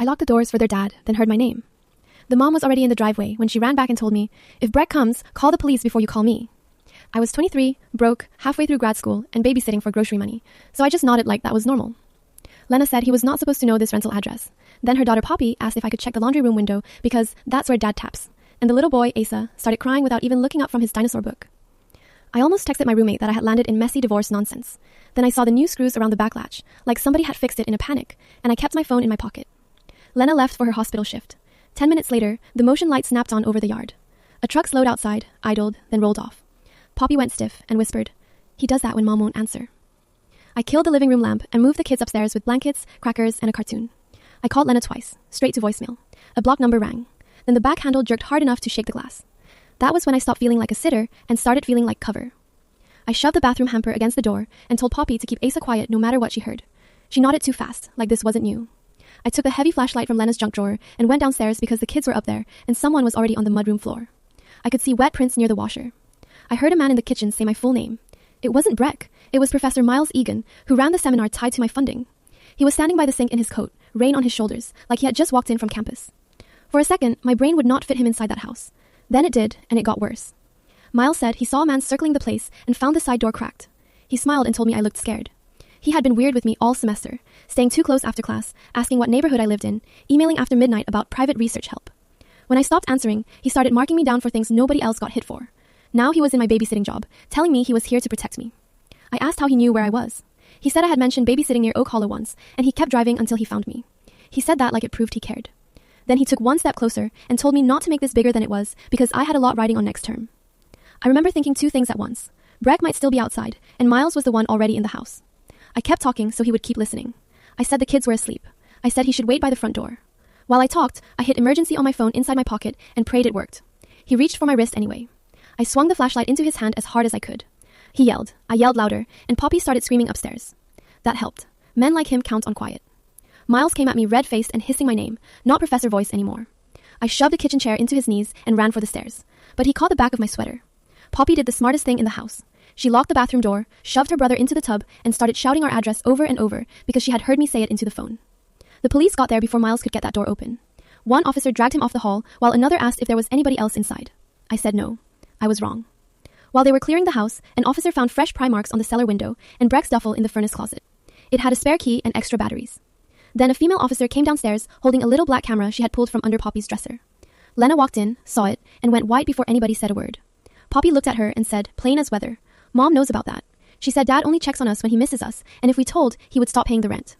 I locked the doors for their dad, then heard my name. The mom was already in the driveway when she ran back and told me, "If Breck comes, call the police before you call me." I was 23, broke, halfway through grad school, and babysitting for grocery money, so I just nodded like that was normal. Lena said he was not supposed to know this rental address. Then her daughter Poppy asked if I could check the laundry room window because that's where Dad taps. And the little boy, Asa, started crying without even looking up from his dinosaur book. I almost texted my roommate that I had landed in messy divorce nonsense. Then I saw the new screws around the back latch, like somebody had fixed it in a panic, and I kept my phone in my pocket. Lena left for her hospital shift. 10 minutes later, the motion light snapped on over the yard. A truck slowed outside, idled, then rolled off. Poppy went stiff and whispered, "He does that when Mom won't answer." I killed the living room lamp and moved the kids upstairs with blankets, crackers, and a cartoon. I called Lena twice, straight to voicemail. A block number rang. Then the back handle jerked hard enough to shake the glass. That was when I stopped feeling like a sitter and started feeling like cover. I shoved the bathroom hamper against the door and told Poppy to keep Asa quiet no matter what she heard. She nodded too fast, like this wasn't new. I took the heavy flashlight from Lena's junk drawer and went downstairs because the kids were up there and someone was already on the mudroom floor. I could see wet prints near the washer. I heard a man in the kitchen say my full name. It wasn't Breck. It was Professor Miles Egan, who ran the seminar tied to my funding. He was standing by the sink in his coat, rain on his shoulders, like he had just walked in from campus. For a second, my brain would not fit him inside that house. Then it did, and it got worse. Miles said he saw a man circling the place and found the side door cracked. He smiled and told me I looked scared. He had been weird with me all semester, staying too close after class, asking what neighborhood I lived in, emailing after midnight about private research help. When I stopped answering, he started marking me down for things nobody else got hit for. Now he was in my babysitting job, telling me he was here to protect me. I asked how he knew where I was. He said I had mentioned babysitting near Oak Hollow once, and he kept driving until he found me. He said that like it proved he cared. Then he took one step closer and told me not to make this bigger than it was because I had a lot riding on next term. I remember thinking two things at once. Breck might still be outside, and Miles was the one already in the house. I kept talking so he would keep listening. I said the kids were asleep. I said he should wait by the front door. While I talked, I hit emergency on my phone inside my pocket and prayed it worked. He reached for my wrist anyway. I swung the flashlight into his hand as hard as I could. He yelled. I yelled louder, and Poppy started screaming upstairs. That helped. Men like him count on quiet. Miles came at me red-faced and hissing my name, not Professor Voice anymore. I shoved the kitchen chair into his knees and ran for the stairs, but he caught the back of my sweater. Poppy did the smartest thing in the house. She locked the bathroom door, shoved her brother into the tub, and started shouting our address over and over because she had heard me say it into the phone. The police got there before Miles could get that door open. One officer dragged him off the hall, while another asked if there was anybody else inside. I said no. I was wrong. While they were clearing the house, an officer found fresh pry marks on the cellar window and Breck's duffel in the furnace closet. It had a spare key and extra batteries. Then a female officer came downstairs holding a little black camera she had pulled from under Poppy's dresser. Lena walked in, saw it, and went white before anybody said a word. Poppy looked at her and said, plain as weather. Mom knows about that. She said Dad only checks on us when he misses us, and if we told, he would stop paying the rent.